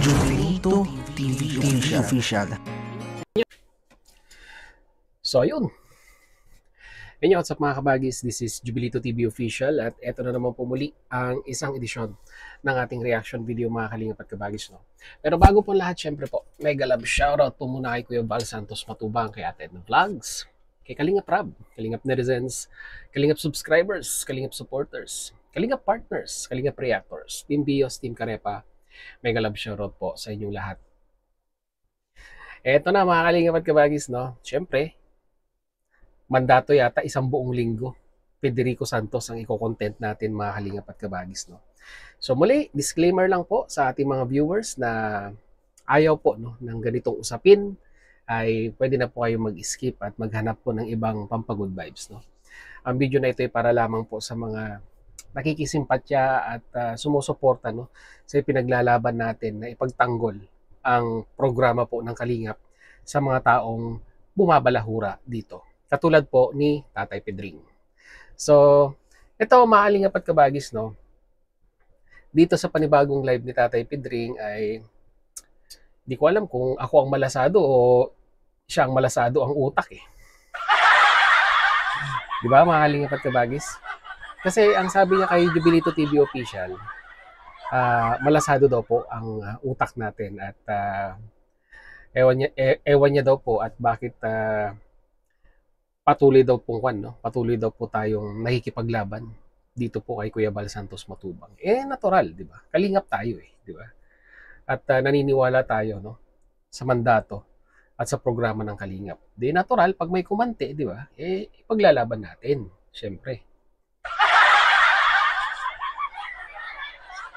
Jubilito TV Official. So ayun. Inyo, what's up mga kabagis? This is Jubilito TV Official at eto na naman po muli ang isang edisyon ng ating reaction video mga kalingap at kabagis. No? Pero bago po lahat, syempre po, mega love shoutout po muna kay Kuya Val Santos Matubang, kay Ate Edna Vlogs, kay Kalingap Rab, Kalingap Netizens, Kalingap Subscribers, Kalingap Supporters, Kalingap Partners, Kalingap Reactors, Team Bios, Team Karepa. Mega love shoutout po sa inyong lahat. Eto na mga kalingap at kabagis, no? Syempre, mandato yata isang buong linggo. Federico Santos ang i-content natin mga kalingap at kabagis, no? So muli, disclaimer lang po sa ating mga viewers na ayaw po no, ng ganitong usapin ay pwede na po kayo mag-skip at maghanap po ng ibang pampagood vibes, no? Ang video na ito ay para lamang po sa mga nakikisimpatya at sumusuporta no, sa pinaglalaban natin na ipagtanggol ang programa po ng Kalingap sa mga taong bumabalahura dito. Katulad po ni Tatay Pedring. So, ito mga kalingap at kabagis, no? Dito sa panibagong live ni Tatay Pedring ay di ko alam kung ako ang malasado o siya ang malasado ang utak eh. Di ba mga kalingap at kabagis? Kasi ang sabi niya kay Jubilito TV Official, malasado daw po ang utak natin at ewan niya daw po at bakit patuloy daw po patuloy daw po tayong nakikipaglaban dito po kay Kuya Val Santos Matubang. Natural, di ba? Kalingap tayo di ba? At naniniwala tayo no sa mandato at sa programa ng Kalingap. Di natural pag may kumante, di ba? Ipaglalaban natin, syempre.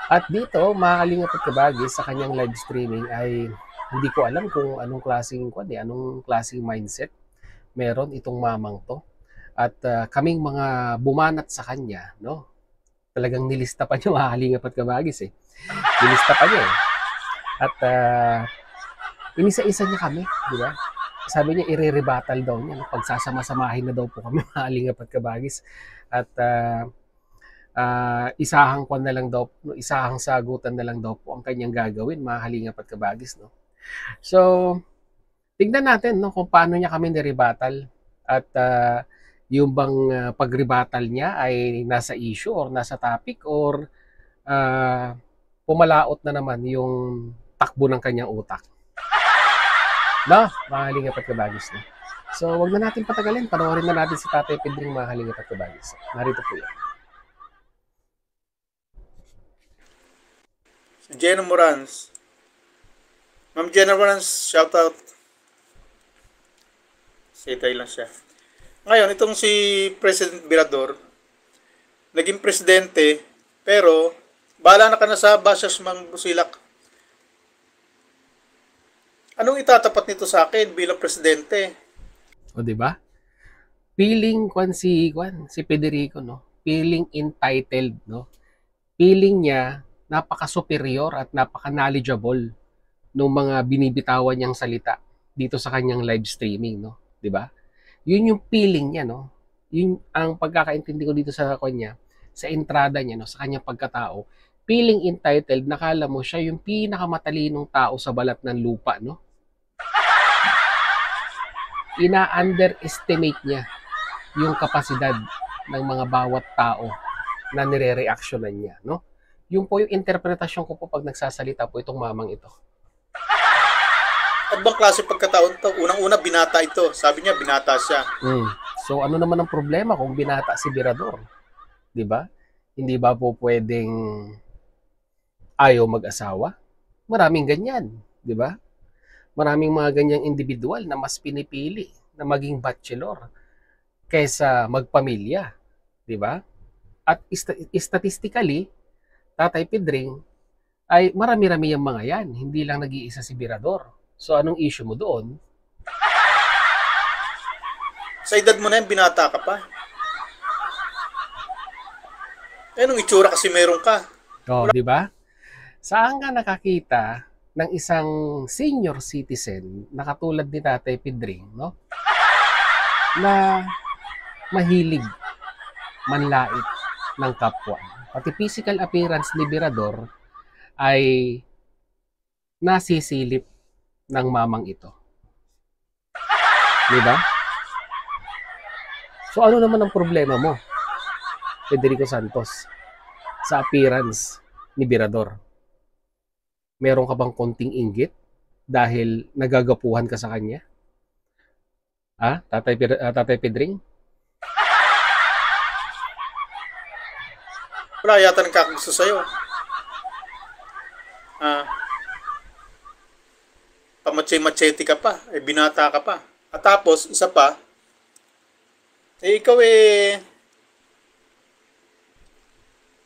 At dito, mga kalingap at kabagis, sa kanyang live streaming ay hindi ko alam kung anong klaseng mindset meron itong mamang to. At kaming mga bumanat sa kanya, no? Talagang nilista pa niya mga kalingap at kabagis Nilista pa niya At inisa-isa niya kami, di ba? Sabi niya, ire-rebattle daw niya. No? Pagsasama-samahin na daw po kami mga kalingap at kabagis. At isahang sagutan na lang daw po ang kanyang gagawin mga kalingap at kabagis, no? So, tignan natin no kung paano niya kami nirebattle at yung bang pagrebattle niya ay nasa issue or nasa topic or pumalaot na naman yung takbo ng kanyang utak. No, mga kalingap at kabagis, no? So, wag na natin patagalin. Panoorin na natin si Tatay Pedring mga kalingap at kabagis. Narito po yan. Jenna Morans. Ma'am Jenna Morans, shout out. Say lang siya. Ngayon, itong si President Virador, naging presidente, pero bahala na ka na sa Basas Mang Busilak. Anong itatapat nito sa akin bilang presidente? O, di ba? Feeling si Federico, no? Feeling entitled, no? Feeling niya napaka-superior at napaka-knowledgeable ng mga binibitawan niyang salita dito sa kanyang live streaming, no? 'Di ba? Yun yung feeling niya, no? Yun ang pagkakaintindi ko dito sa kanya, sa entrada niya, no, sa kanyang pagkatao. Feeling entitled, nakala mo siya yung pinakamatalinong tao sa balat ng lupa, no? Ina-underestimate niya yung kapasidad ng mga bawat tao na nire-reactionan niya, no? Yung po yung interpretasyon ko po pag nagsasalita po itong mamang ito. At bang klase pagkataon to? Unang-una, binata ito. Sabi niya, binata siya. So, ano naman ang problema kung binata si Virador? Di ba? Hindi ba po pwedeng ayaw mag-asawa? Maraming ganyan. Di ba? Maraming mga ganyang individual na mas pinipili na maging bachelor kaysa magpamilya. Di ba? At statistically, Tatay Pedring ay marami-rami yung mga yan. Hindi lang nag-iisa si Virador. So, anong issue mo doon? Sa edad mo na yan, binata ka pa. Anong itsura kasi meron ka? Di ba? Saan ka nakakita ng isang senior citizen na katulad ni Tatay Pedring, no? Na mahilig manlait ng kapwa. Pati physical appearance ni Virador ay nasisilip ng mamang ito. Di ba? So ano naman ang problema mo, Federico Santos, sa appearance ni Birador? Meron ka bang konting inggit dahil nagagapuhan ka sa kanya? Tatay Pedring? Wala yata nagkakagusto sa'yo. Pamatse-matsete ka pa, binata ka pa. At tapos, isa pa, ikaw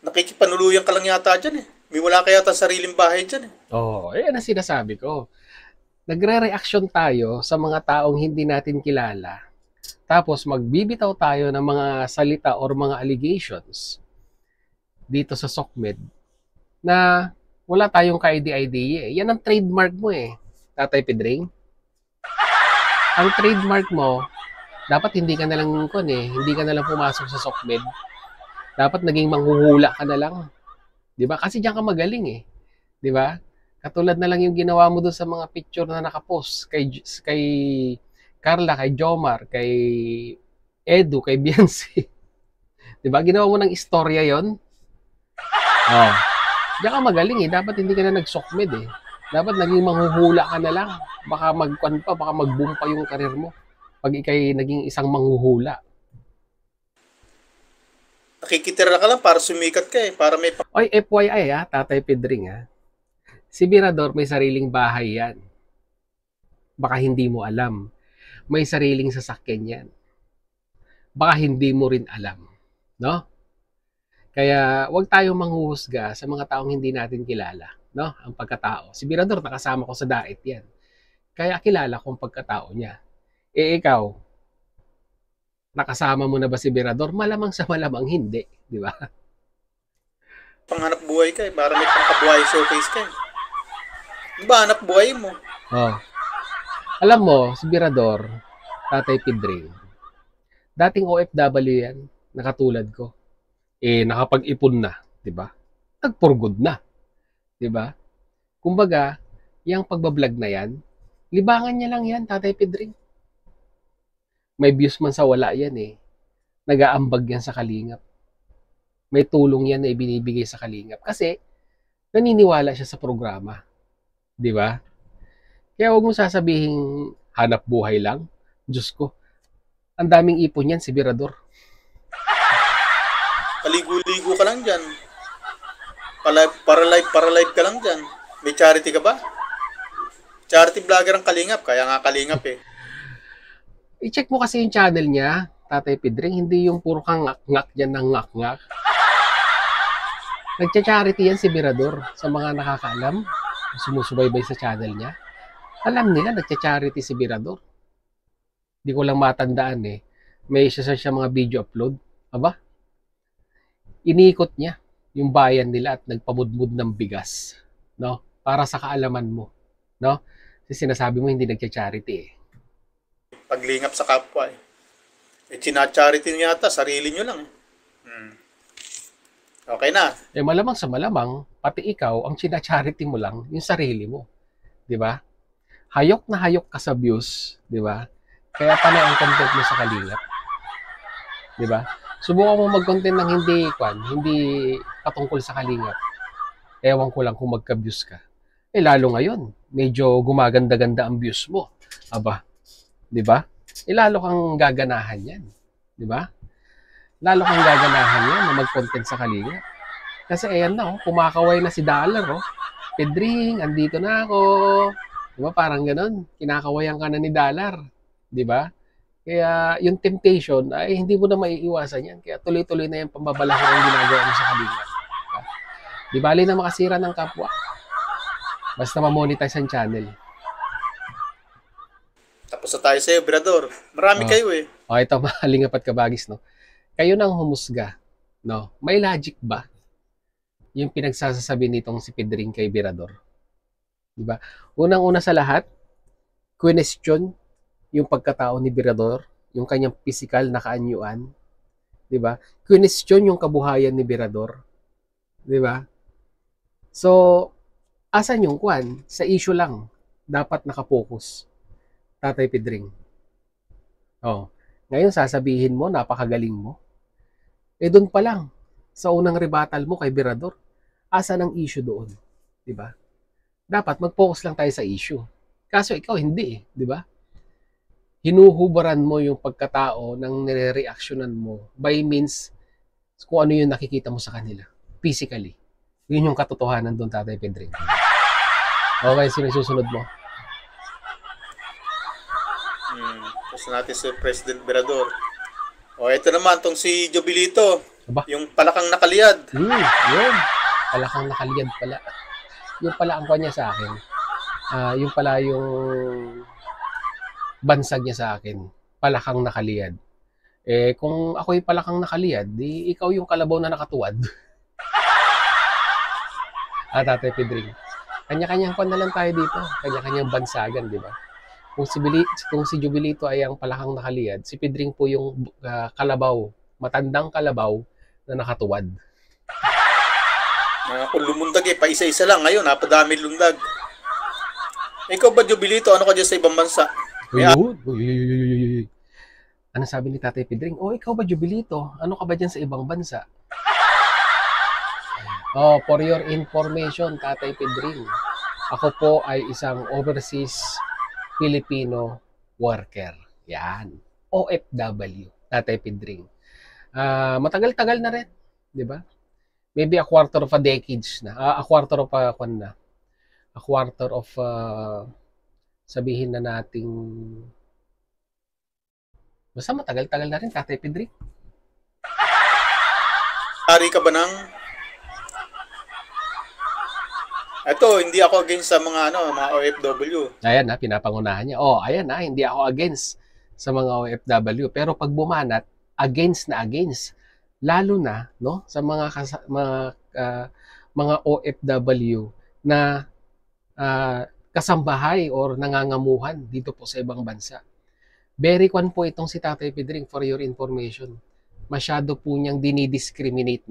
nakikipanuluyan ka lang yata dyan May wala ka yata sariling bahay dyan Oo, yan ang sinasabi ko. Nagre-reaction tayo sa mga taong hindi natin kilala. Tapos magbibitaw tayo ng mga salita or mga allegations dito sa SOCMED na wala tayong ka-idea. Yan ang trademark mo Tatay Pedring. Ang trademark mo, dapat hindi ka na lang hindi ka na lang pumasok sa SOCMED. Dapat naging manghuhula ka na lang. 'Di ba? Kasi diyan ka magaling 'Di ba? Katulad na lang yung ginawa mo doon sa mga picture na nakapost kay Carla, kay Jomar, kay Edu, kay Biancy. 'Di ba? Ginawa mo ng istorya 'yon. Oh. Diyan ka magaling Dapat hindi ka na nag-SOCMED Dapat naging manghuhula ka na lang. Baka baka mag-boom pa yung karir mo pag ikay naging isang manghuhula. Nakikitira ka lang para sumikat ka para may... Oy, FYI Tatay Pedring Si Birador may sariling bahay yan. Baka hindi mo alam. May sariling sasakyan yan. Baka hindi mo rin alam. No? Kaya wag tayong manghuhusga sa mga taong hindi natin kilala. No? Ang pagkatao. Si Birador nakasama ko sa DAET yan. Kaya kilala ko ang pagkatao niya. Ikaw, nakasama mo na ba si Birador? Malamang sa malamang hindi, di ba? Panghanap buhay ka para may pangkabuhay showcase ka Di ba hanap buhay mo? Oh. Alam mo, si Birador, Tatay Pedring, dating OFW yan, nakatulad ko. Nakapag-ipon na, di ba? Nagpurgod na, di ba? Kumbaga, yung pagbablog na yan, libangan niya lang yan, Tatay Pedring. May views man sa wala yan Nag-aambag yan sa Kalingap. May tulong yan na ibinibigay sa Kalingap. Kasi, naniniwala siya sa programa. Di ba? Kaya huwag mo sasabihin hanap buhay lang. Diyos ko, ang daming ipon yan si Birador. Paligo-ligo ka lang dyan. Para live ka lang dyan. May charity ka ba? Charity vlogger ang Kalingap. Kaya nga Kalingap I-check mo kasi yung channel niya, Tatay Pedring, hindi yung puro kang ngak-ngak dyan ng ngak-ngak. Nagcha-charity yan si Birador sa mga nakakaalam, sumusubaybay sa channel niya. Alam nila, nagcha-charity si Birador. Hindi ko lang matandaan May isa siya mga video upload. Aba, iniikot niya yung bayan nila at nagpamudmud ng bigas. No? Para sa kaalaman mo. No? Kasi sinasabi mo hindi nagcha-charity Paglingap sa kapwa charity niyo yata, sarili niyo lang Okay na. Malamang sa malamang, pati ikaw, ang charity mo lang, yung sarili mo. Di ba? Hayok na hayok ka sa views, di ba? Kaya panay ang content mo sa Kalingap. Di ba? Subukan mo mag-content ng hindi patungkol sa Kalingap. Ewan ko lang kung magka-views ka. Lalo ngayon, medyo gumaganda-ganda ang views mo. Aba, di ba? Lalo kang gaganahan yan. Di ba? Lalo kang gaganahan yan na mag-content sa Kalingap. Kasi ayan na, kumakaway na si Dollar, Pedring, andito na ako. Di ba? Parang ganun. Kinakawayan ka na ni Dollar. Di ba? Kaya yung temptation, ay hindi mo na maiiwasan yan. Kaya tuloy-tuloy na yung pambabalahor ang ginagawa mo sa Kalingap. Di bali na makasira ng kapwa. Basta ma-monetize ang channel. Tapos na tayo sa'yo, Birador. Marami kayo ito, Kalingap at Kabagis, no? Kayo nang humusga, no? May logic ba yung pinagsasasabi nitong si Pedring kay Birador? Diba? Unang-una sa lahat, question yung pagkatao ni Birador, yung kanyang physical na kaanyuan. Diba? Question yung kabuhayan ni Birador. Diba? So, Asan yung kwan? Sa issue lang. Dapat nakapokus. Tatay Pedring. Oh. Ngayon sasabihin mo, napakagaling mo. Doon pa lang. Sa unang rebuttal mo kay Berador, asan ang issue doon? Diba? Dapat mag-focus lang tayo sa issue. Kaso ikaw hindi diba? Hinuhubaran mo yung pagkatao ng nire-reactionan mo by means kung ano yung nakikita mo sa kanila. Physically. Yun yung katotohanan doon, Tatay Pedring. Okay, sino susunod mo? Tapos natin si President Berador. Ito naman, tong si Jobilito. Aba? Yung palakang nakaliyad. Yun. Palakang nakaliyad pala. Yung pala ang kanya sa akin. Yung pala yung bansag niya sa akin. Palakang nakaliyad. Kung ako'y palakang nakaliyad, di ikaw yung kalabaw na nakatuwad. Tatay Pedring. Kanya-kanyang pan na lang tayo dito. Kanya-kanyang bansagan, di ba? Kung si Jubilito ay ang palakang nakaliyad, si Pedring po yung kalabaw, matandang kalabaw na nakatuwad. Kung lumundag pa isa-isa lang. Ngayon, napadami lundag. Ikaw ba, Jubilito? Ano ka dyan sa ibang bansa? Ano sabi ni Tatay Pedring? Ikaw ba, Jubilito? Ano ka ba dyan sa ibang bansa? For your information, Tatay Pedring, ako po ay isang overseas Filipino worker. Yan. OFW, Tatay Pedring. Matagal-tagal na rin, di ba? Maybe a quarter of a decade na. A quarter of sabihin na nating basta matagal-tagal na rin, Tatay Pedring. Ari ka ba ng hindi ako against sa mga mga OFW. Ayan pinapangunahan niya. Ayan hindi ako against sa mga OFW, pero pag bumanat, against na against. Lalo na sa mga OFW na kasambahay or nangangamuhan dito po sa ibang bansa. Very kwan po itong si Tatay Pedring, for your information. Masyado po niyang dinidiscriminate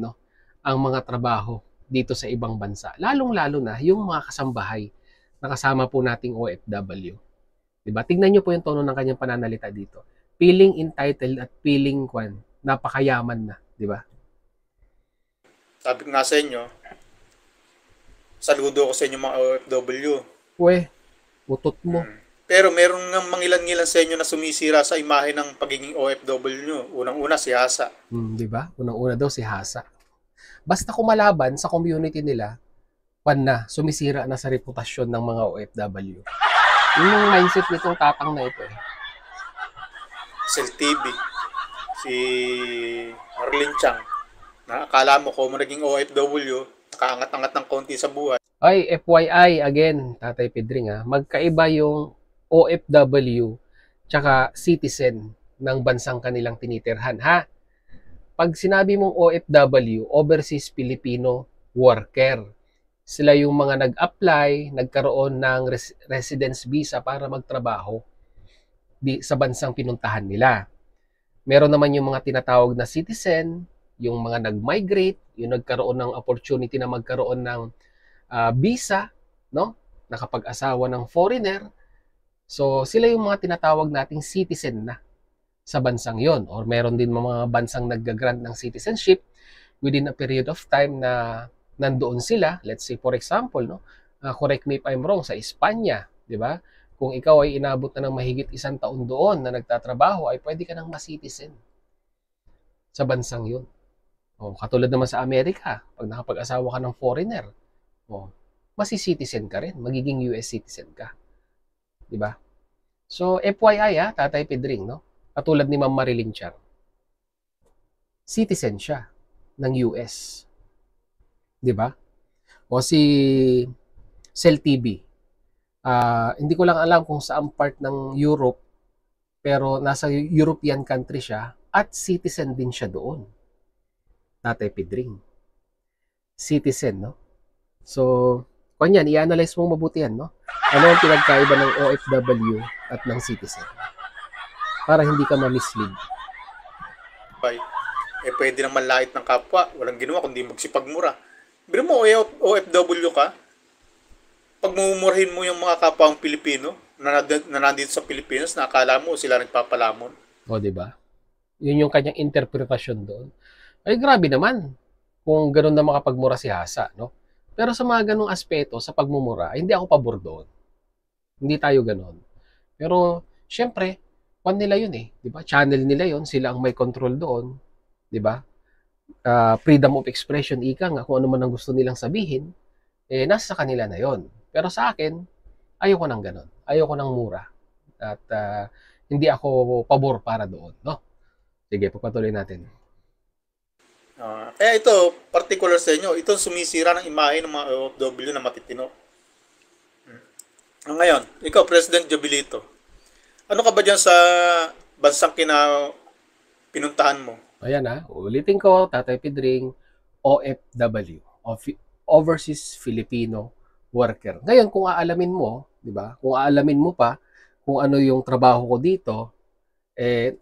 ang mga trabaho dito sa ibang bansa. Lalong-lalo na yung mga kasambahay na kasama po nating OFW. Diba? Tingnan niyo po yung tono ng kanyang pananalita dito. Feeling entitled at feeling napakayaman na. Diba? Sabi ko nga sa inyo, saludo ko sa inyo mga OFW. Utot mo. Pero meron nga mangilan-ngilan sa inyo na sumisira sa imahe ng pagiging OFW nyo. Unang-una si Hasa. Diba? Unang-una daw si Hasa. Basta kumalaban sa community nila, sumisira na sa reputasyon ng mga OFW. Yung mindset nitong tatang na ito Sel TV, si Marlene Chang, na akala mo kung naging OFW, nakaangat-angat ng konti sa buhay. FYI again, Tatay Pedring magkaiba yung OFW tsaka citizen ng bansang kanilang tinitirhan Pag sinabi mong OFW, Overseas Filipino Worker, sila yung mga nag-apply, nagkaroon ng residence visa para magtrabaho sa bansang pinuntahan nila. Meron naman yung mga tinatawag na citizen, yung mga nag-migrate, yung nagkaroon ng opportunity na magkaroon ng visa, nakapag-asawa ng foreigner. So, sila yung mga tinatawag nating citizen na sa bansang yon, or meron din mga bansang nag-grant ng citizenship within a period of time na nandoon sila. Let's say for example, correct me if I'm wrong, sa Espanya, di ba? Kung ikaw ay inabot na ng mahigit 1 taon doon na nagtatrabaho, ay pwede ka nang ma-citizen sa bansang yon. Katulad naman sa Amerika, pag nakapag-asawa ka ng foreigner, masi-citizen ka rin, magiging US citizen ka. Di ba? So, FYI Tatay Pedring, katulad ni Ma'am Marilyn Chang, citizen siya ng US. Di ba? O si Cel TV, hindi ko lang alam kung saan part ng Europe, pero nasa European country siya at citizen din siya doon. Tatay Pedring. Citizen, So, kanyan, i-analyze mo mabuti yan, Ano ang pinagkaiba ng OFW at ng citizen? Para hindi ka ma-mislead. Pwede naman lait ng kapwa. Walang ginawa kundi magsipagmura. Pero mo, OFW ka, pagmumurahin mo yung mga kapwang Pilipino na nandito sa Pilipinas na akala mo sila nagpapalamon. O, di ba? Yun yung kanyang interpretasyon doon. Ay, grabe naman kung gano'n na makapagmura si Hasa, no? Pero sa mga ganong aspeto, sa pagmumura, hindi ako pabor doon. Hindi tayo gano'n. Pero, syempre, nila yun eh. Di ba? Channel nila yun. Sila ang may control doon. Di ba? Freedom of expression, ika nga, kung ano man ang gusto nilang sabihin, nasa kanila na yon. Pero sa akin, ayoko nang ganon. Ayoko nang mura. At hindi ako pabor para doon. No? Sige, pagpatuloy natin. Kaya ito, particular sa inyo, ito sumisira ng imahe ng mga OFW na matitino. Ngayon, ikaw, President Jobilito, ano ka ba dyan sa bansang pinuntahan mo? Ayan ulitin ko, Tatay Pedring, OFW, Overseas Filipino Worker. Ngayon, kung aalamin mo, di ba? Kung aalamin mo pa kung ano yung trabaho ko dito,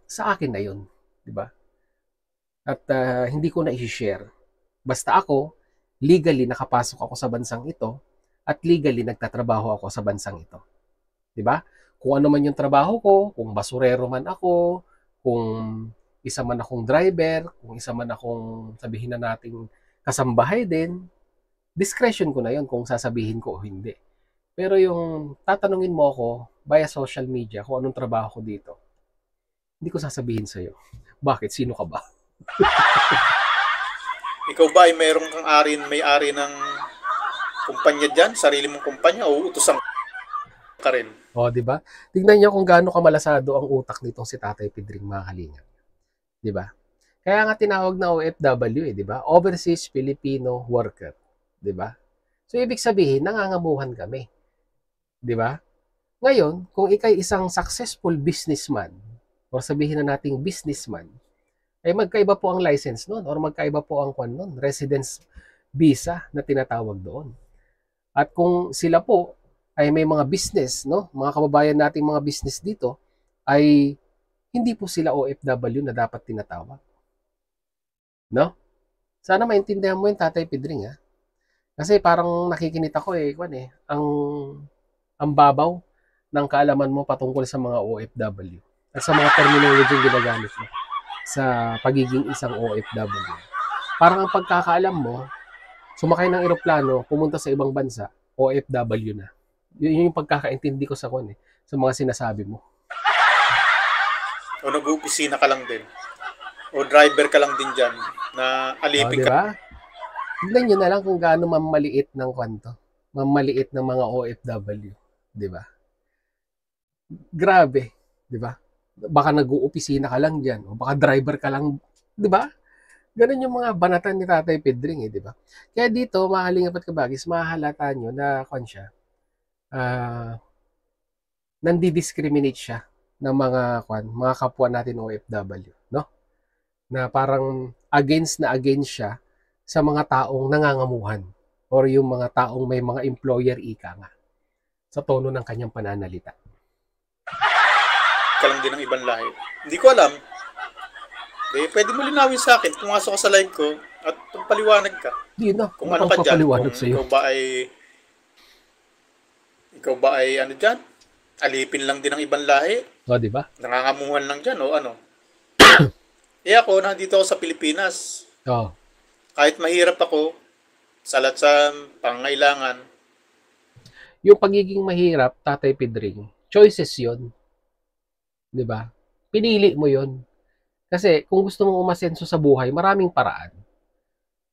sa akin na yun, di ba? At hindi ko na i-share. Basta ako, legally nakapasok ako sa bansang ito at legally nagtatrabaho ako sa bansang ito. Di ba? Kung ano man yung trabaho ko, kung basurero man ako, kung isa man akong driver, kung isa man akong sabihin na nating kasambahay din, discretion ko na yon kung sasabihin ko o hindi. Pero yung tatanungin mo ako via social media kung anong trabaho ko dito, hindi ko sasabihin sa'yo. Bakit? Sino ka ba? Ikaw ba ay mayroong kang may-ari ng kumpanya dyan? Sarili mong kumpanya o utusan ka rin? O, di ba? Tignan niyo kung gaano kamalasado ang utak nitong si Tatay Pedring, mga kalingap. Di ba? Kaya nga tinawag na OFW, di ba? Overseas Filipino Worker, di ba? So ibig sabihin, nangangamuhan kami. Di ba? Ngayon, kung ikay isang successful businessman, o sabihin na nating businessman, ay magkaiba po ang license noon, or magkaiba po ang residence visa na tinatawag doon. At kung sila po ay may mga business, no? Mga kababayan nating mga business dito, ay hindi po sila OFW na dapat tinatawag. No? Sana maintindihan mo yung Tatay Pedring, ha? Kasi parang nakikinit ako ang babaw ng kaalaman mo patungkol sa mga OFW at sa mga terminology yung ginagamit mo sa pagiging isang OFW. Parang ang pagkakaalam mo, sumakay ng eroplano, pumunta sa ibang bansa, OFW na. Yun yung pagkakaintindi ko sa sa mga sinasabi mo. O nag-uopisina ka lang din. O driver ka lang din dyan na alipin ka. Diba? Tignan nyo na lang kung gaano mamaliit ng mamaliit ng mga OFW. Diba? Grabe. Diba? Baka nag-uopisina ka lang dyan. O baka driver ka lang. Diba? Ganun yung mga banatan ni Tatay Pedring, diba? Kaya dito, mga kalingap at kabagis, mahahalata nyo na nandi-discriminate siya ng mga kapwa natin OFW, no? Na parang against siya sa mga taong nangangamuhan or yung mga taong may mga employer ika nga sa tono ng kanyang pananalita. Ka lang din ng ibang lahi. Hindi ko alam. Pwede mo linawin sa akin. Pumasok ka sa live ko at pagpaliwanag ka. Di na, kung ano ka dyan. Kung sa'yo. Ikaw ba ay ano dyan? Alipin lang din ng ibang lahi? O, di ba? Nangangamuhan lang dyan o ano? Ako, nandito ako sa Pilipinas. Oo. Kahit mahirap ako, salat sa pangailangan. Yung pagiging mahirap, Tatay Pedring, choices yon, di ba? Pinili mo yon. Kasi kung gusto mong umasenso sa buhay, maraming paraan.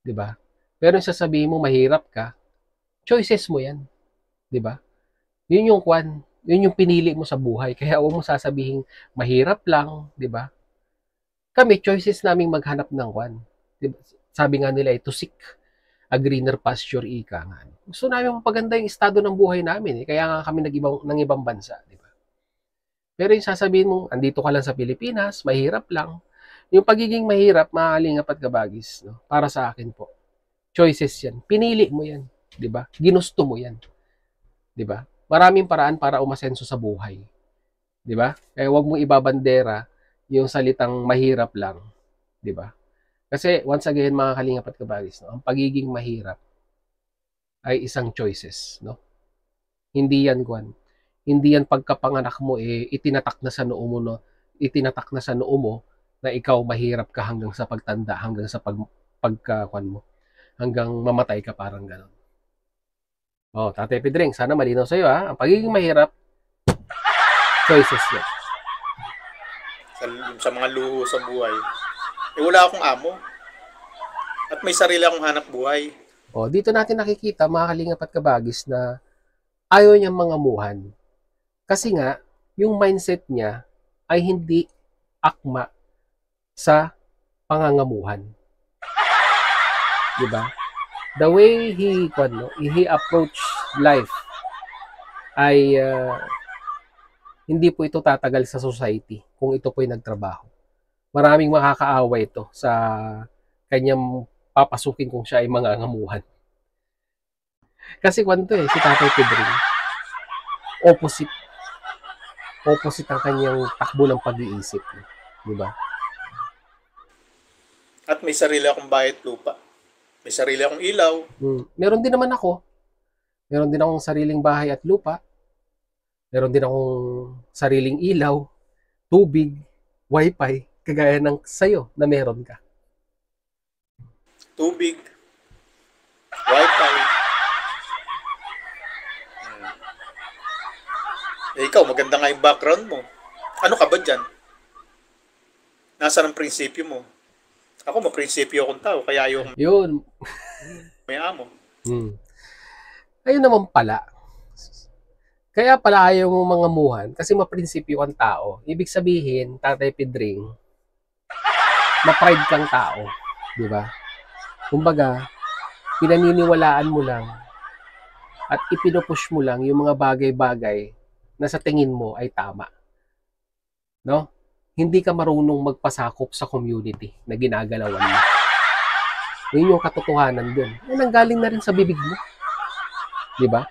Di ba? Pero yung sasabihin mo mahirap ka, choices mo yan. Di ba? Yun yung pinili mo sa buhay. Kaya huwag mo sasabihin mahirap lang, di ba? Kami, choices naming maghanap ng diba? Sabi nga nila, to seek a greener pasture, ika nga. Gusto namin mapaganda yung estado ng buhay namin. Kaya nga kami ng ibang bansa. Di ba? Pero yung sasabihin mo, andito ka lang sa Pilipinas, mahirap lang. Yung pagiging mahirap, mahalingap at kabagis. No? Para sa akin po. Choices yan. Pinili mo yan. Di ba? Ginusto mo yan. Di ba? Maraming paraan para umasenso sa buhay. Di ba? Kaya huwag mo ibabandera yung salitang mahirap lang. Di ba? Kasi once again, mga kalingap at kabagis, no? Ang pagiging mahirap ay isang choices. No? Hindi yan kwan. Hindi yan pagkapanganak mo itinatak na sa noo mo, no? Itinatak na sa noo mo na ikaw mahirap ka hanggang sa pagtanda, hanggang sa pagkakwan mo, hanggang mamatay ka, parang gano'n. Oh, Tatay Pedring, sana malinaw sa'yo ha. Ang pagiging mahirap, choices yan. Sa mga luho sa buhay. Wala akong amo. At may sarili akong hanap buhay. Oh, dito natin nakikita, mga kalingap at kabagis, na ayaw niyang mangamuhan. Kasi nga, yung mindset niya ay hindi akma sa pangangamuhan. Diba? The way he approach life ay hindi po ito tatagal sa society kung ito po ay nagtrabaho. Maraming makakaawa ito sa kanyang papasukin kung siya ay mangangamuhan. Kasi si Tatay Pedring, opposite ang kanyang takbo ng pag-iisip. Diba? At may sarili akong bahay at lupa. May sarili akong ilaw. Meron din naman ako. Meron din akong sariling bahay at lupa. Meron din akong sariling ilaw, tubig, wifi, kagaya ng sayo na meron ka. Tubig, wifi. Ikaw, maganda nga yung background mo. Ano ka ba dyan? Nasaan ang prinsipyo mo? Ako, maprinsipyo akong tao, kaya ayaw Yun. may amo. Ayun naman pala. Kaya pala ayaw mo mangamuhan kasi maprinsipyo kang tao. Ibig sabihin, Tatay Pedring, ma-pride kang tao. Di ba? Kumbaga, pinaniniwalaan mo lang at ipinupush mo lang yung mga bagay-bagay na sa tingin mo ay tama. No? Hindi ka marunong magpasakop sa community na ginagalawan mo. Yun yung katotohanan dun. Nanggaling na rin sa bibig mo. Di ba?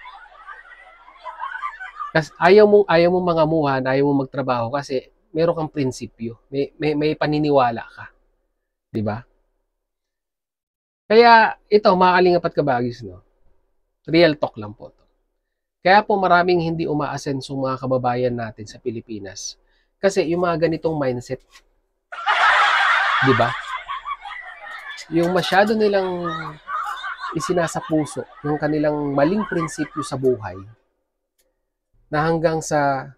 Kasi ayaw mo mangamuhan, ayaw mo magtrabaho kasi meron kang prinsipyo. May paniniwala ka. Di ba? Kaya ito, mga kalingap at kabagis, no? Real talk lang po to. Kaya po maraming hindi umaasenso mga kababayan natin sa Pilipinas. Kasi yung mga ganitong mindset, di ba? Yung masyado nilang isinasapuso yung kanilang maling prinsipyo sa buhay, na hanggang sa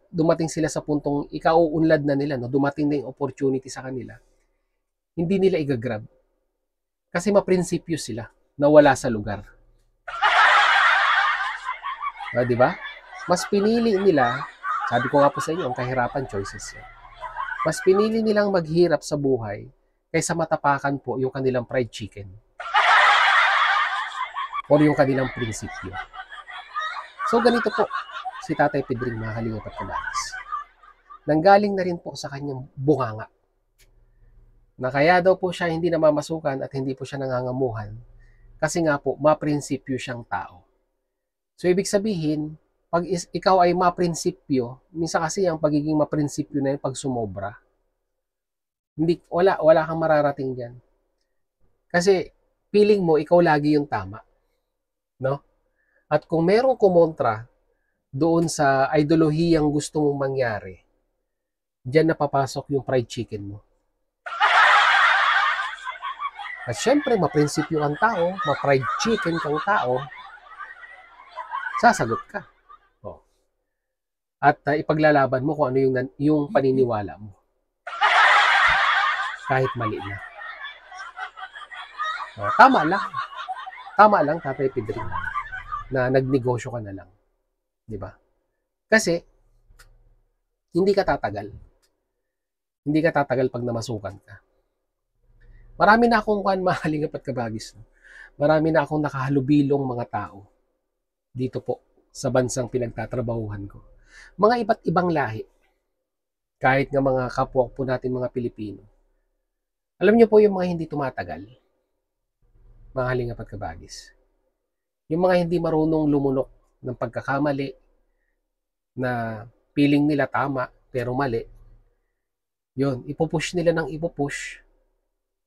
dumating sila sa puntong ikauunlad na nila, no? Dumating na yung opportunity sa kanila, hindi nila igagrab. Kasi maprinsipyo sila na wala sa lugar. Di ba? Mas pinili nila, sabi ko nga po sa inyo, ang kahirapan, choices yan. Mas pinili nilang maghirap sa buhay kaysa matapakan po yung kanilang fried chicken o yung kanilang prinsipyo. So ganito po si Tatay Pedring, mga kalingap at kabagis. Nanggaling na rin po sa kanyang bunganga na kaya daw po siya hindi namamasukan at hindi po siya nangangamuhan kasi nga po maprinsipyo siyang tao. So ibig sabihin, pag ikaw ay maprinsipyo, minsan kasi ang pagiging maprinsipyo na yung pag sumobra, wala kang mararating diyan. Kasi feeling mo ikaw lagi yung tama, no? At kung merong kumontra doon sa ideolohiyang gusto mong mangyari, diyan napapasok yung fried chicken mo. At syempre, maprinsipyo kang tao, ma-fried chicken kang tao, sasagot ka. At ipaglalaban mo kung ano yung paniniwala mo. Kahit mali na. Tama lang, Tatay Pedring, na nagnegosyo ka na lang. Di ba? Kasi, hindi ka tatagal. Hindi ka tatagal pag namasukan ka. Marami na akong mahalingap at kabagis. Marami na akong nakahalubilong mga tao dito po sa bansang pinagtatrabahuhan ko. Mga iba't ibang lahi. Kahit nga mga kapwa po natin mga Pilipino. Alam niyo po yung mga hindi tumatagal, mga halingap at kabagis. Yung mga hindi marunong lumunok ng pagkakamali na feeling nila tama pero mali. Yun, ipupush nila ng ipupush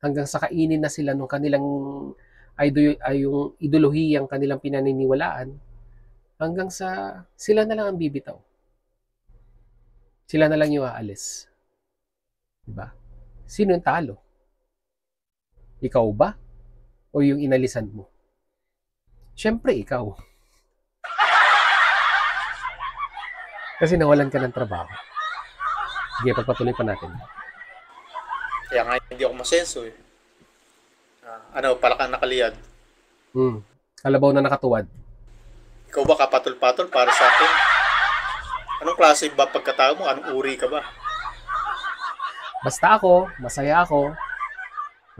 hanggang sa kainin na sila ng kanilang yung ideolohiyang kanilang pinaniniwalaan hanggang sa sila na lang ang bibitaw. Sila na lang yung aalis. Diba? Sino yung talo? Ikaw ba? O yung inalisan mo? Siyempre, ikaw. Kasi nawalan ka ng trabaho. Sige, pagpatuloy pa natin. Kaya nga hindi ako masenso eh. Palakang nakaliyad. Kalabaw na nakatuwad. Ikaw ba kapatol-patol para sa akin? Anong klase ba pagkatao mo? Anong uri ka ba? Basta ako, masaya ako,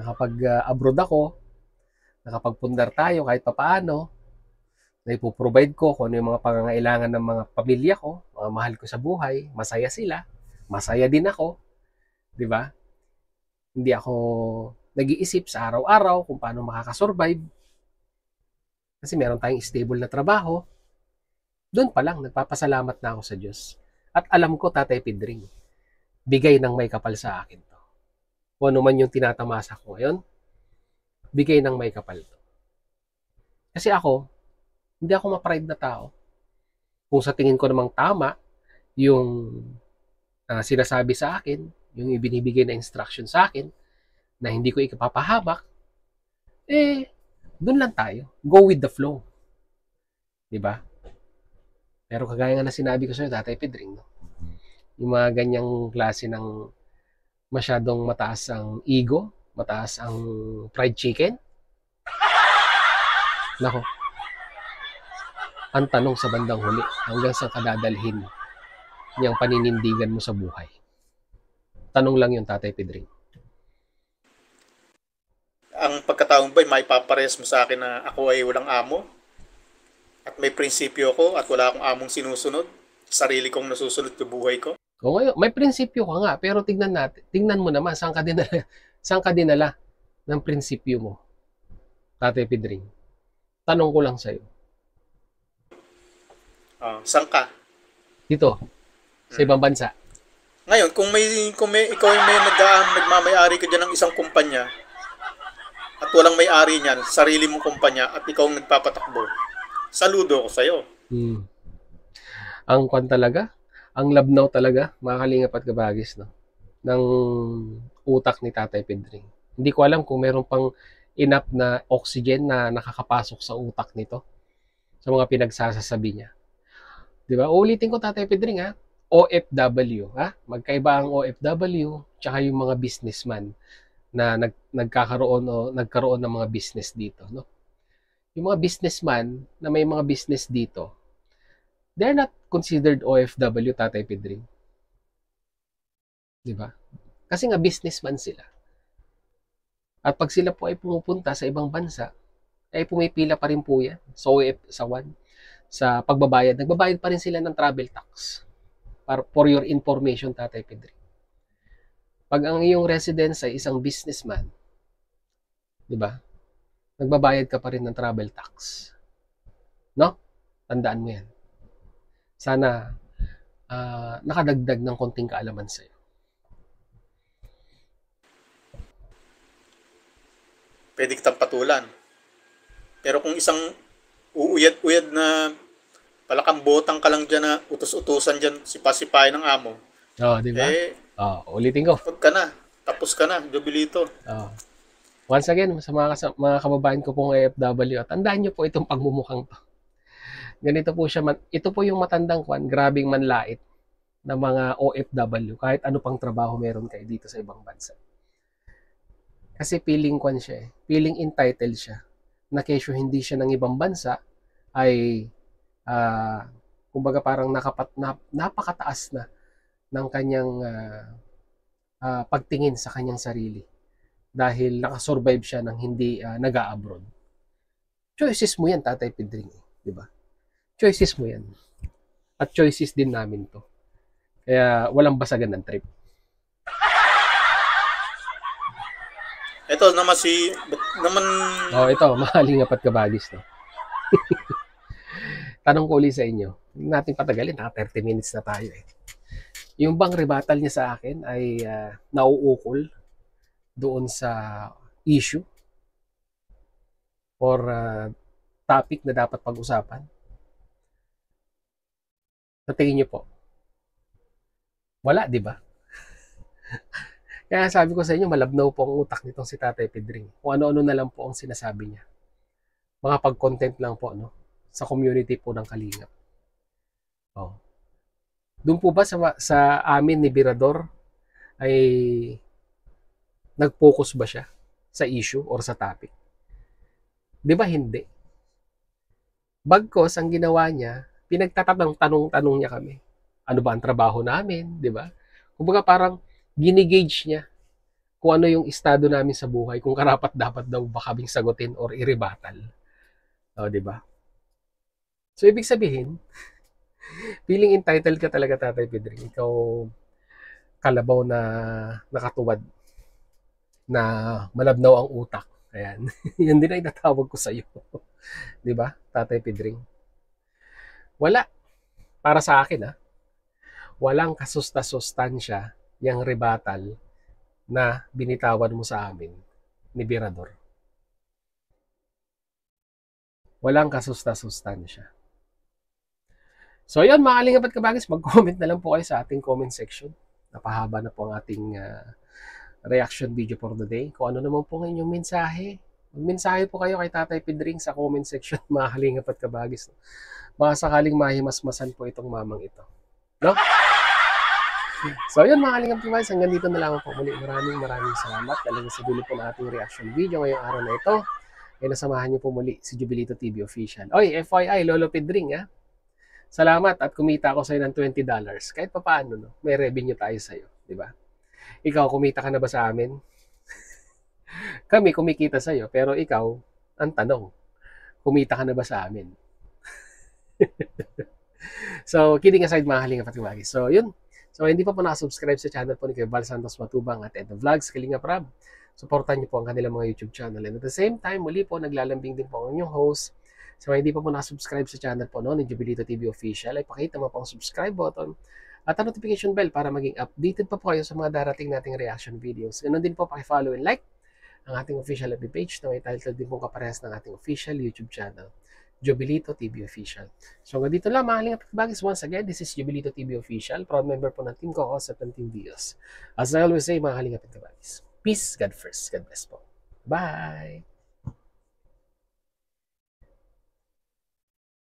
nakapag-abroad ako, nakapagpundar tayo kahit papaano, naipoprovide ko kung ano yung mga pangangailangan ng mga pamilya ko, mga mahal ko sa buhay, masaya sila, masaya din ako, di ba? Hindi ako nag-iisip sa araw-araw kung paano makakasurvive. Kasi meron tayong stable na trabaho. Doon pa lang, nagpapasalamat na ako sa Diyos. At alam ko, Tatay Pedring, bigay ng may kapal sa akin to. Kung ano man yung tinatamasa ko ngayon, bigay ng may kapal to. Kasi ako, hindi ako ma-pride na tao. Kung sa tingin ko namang tama, yung sinasabi sa akin, yung ibinibigay na instruction sa akin, na hindi ko ikapapahabak, dun lang tayo. Go with the flow. Diba? Pero kagaya nga na sinabi ko sa'yo, Tatay Pedring, no? Yung mga ganyang klase ng masyadong mataas ang ego, mataas ang fried chicken. Nako, ang tanong sa bandang huli, hanggang sa kadadalhin niyang paninindigan mo sa buhay. Tanong lang yung Tatay Pedring. Ang pagkataong ba'y maipaparehas mo sa akin na ako ay walang amo? At may prinsipyo ko at wala akong among sinusunod? Sarili kong nasusunod sa buhay ko? O ngayon, may prinsipyo ka nga, pero tingnan mo naman, saan ka dinala ng prinsipyo mo, Tatay Pedring? Tanong ko lang sa'yo. Saan ka? Dito, sa ibang bansa. Ngayon, kung ikaw ay nagmamayari ka dyan ng isang kumpanya at walang may-ari niyan, sarili mong kumpanya at ikaw ang nagpapatakbo, saludo ko sa'yo. Ang kwan talaga, ang labnaw talaga, mga kalingap at kabagis, no? Ng utak ni Tatay Pedring. Hindi ko alam kung meron pang enough na oxygen na nakakapasok sa utak nito sa mga pinagsasasabi niya. Diba? Uulitin ko, Tatay Pedring, ha? OFW, ha? Magkaiba ang OFW tsaka yung mga businessman na nagkaroon ng mga business dito, no? Yung mga businessman na may mga business dito, they're not considered OFW, Tatay Pedring. Diba? Kasi nga businessman sila. At pag sila po ay pumupunta sa ibang bansa, ay pumipila pa rin po yan sa pagbabayad. Nagbabayad pa rin sila ng travel tax. For your information, Tatay Pedring. Pag ang iyong residence ay isang businessman, di ba? Nagbabayad ka pa rin ng travel tax. No? Tandaan mo yan. Sana nakadagdag ng konting kaalaman sa'yo. Pwede kitang patulan. Pero kung isang uuyad-uyad na palakambotang ka lang dyan na utos-utusan dyan, sipasipahin ng amo. Di ba? Ulitin ko. Pag ka na. Tapos ka na. Jobilito. Once again, sa mga kababayan ko pong AFW, at tandaan nyo po itong pagmumukhang to. Ganito po siya, ito po yung matandang kwan, grabing manlait ng mga OFW, kahit ano pang trabaho meron kayo dito sa ibang bansa. Kasi feeling kwan siya, feeling entitled siya, na kesyo hindi siya ng ibang bansa, ay kumbaga parang napakataas na ng kanyang pagtingin sa kanyang sarili dahil nakasurvive siya ng hindi nag-a-abroad. Choices mo yan, Tatay Pedring, di ba? Choices mo yan. At choices din namin to. Kaya walang basagan ng trip. Ito naman ito, mahalingap at kabagis, no? Tanong ko ulit sa inyo. Hindi natin patagalin, 30 minutes na tayo eh. Yung bang rebuttal niya sa akin ay nauukol doon sa issue or topic na dapat pag-usapan? Sa tingin niyo po? Wala, di ba? Kaya sabi ko sa inyo, malabnaw po ang utak nitong si Tatay Pedring. Kung ano-ano na lang po ang sinasabi niya. Mga pag-content lang po, no? Sa community po ng Kalingap. Oh. Doon po ba sa amin ni Birador ay nag-focus ba siya sa issue or sa topic? Di ba hindi? Bagkos, ang ginawa niya, pinagtatanong-tanong niya kami. Ano ba ang trabaho namin? Di ba? Kumbaga parang ginigage niya kung ano yung estado namin sa buhay, kung karapat-dapat daw ba kaming sagutin or i-rebuttal. O, di ba? So, ibig sabihin, feeling entitled ka talaga, Tatay Pedring. Ikaw, kalabaw na nakatuwad, na malabnaw ang utak. Ayan. Yan din ay natawag ko sa iyo. Di ba, Tatay Pedring? Wala. Para sa akin, walang kasusta-sustansya yung rebuttal na binitawan mo sa amin ni Birador. Walang kasusta-sustansya. So, yun, mga Kalingap at Kabagis, mag-comment na lang po kayo sa ating comment section. Napahaba na po ang ating reaction video for the day. Kung ano naman po ang inyong mensahe, magmensahe po kayo kay Tatay Pedring sa comment section, mga Kalingap at Kabagis. Baka sakaling mahimasmasan po itong mamang ito. No? So yun, mga Kalingap at Kabagis, hanggang dito na lang po muli. Maraming salamat. Talagang sa dulo po ng ating reaction video ngayong araw na ito. Ay nasamahan niyo po muli si Jubilito TV Official. Oy, FYI, Lolo Pedring, salamat at kumita ako sa'yo ng $20. Kahit pa paano, no? May revenue tayo sa'yo, di ba? Ikaw, kumita ka na ba sa amin? Kami kumikita sa'yo, pero ikaw, ang tanong, kumita ka na ba sa amin? So, kidding aside, mga Kalingap at Kabagis. So, yun. So, hindi pa po nakasubscribe sa channel po ni Kuya Val Santos Matubang at Edo Vlogs, Kalingap Rab. Supportan niyo po ang kanilang mga YouTube channel. And at the same time, muli po, naglalambing din po ang inyong host. So, hindi pa po nakasubscribe sa channel po ni Jubilito TV Official, ay pakita mo po ang subscribe button at ang notification bell para maging updated pa po kayo sa mga darating nating reaction videos. Ganun din po, paki-follow and like ang ating official FB page na may title din pong kaparehas ng ating official YouTube channel, Jubilito TV Official. So, hanggang dito lang, mga Kalingap at Kabagis. Once again, this is Jubilito TV Official, proud member po ng Team Kokos at ng Team Dios. As I always say, mga Kalingap at Kabagis, peace, God first, God bless po. Bye!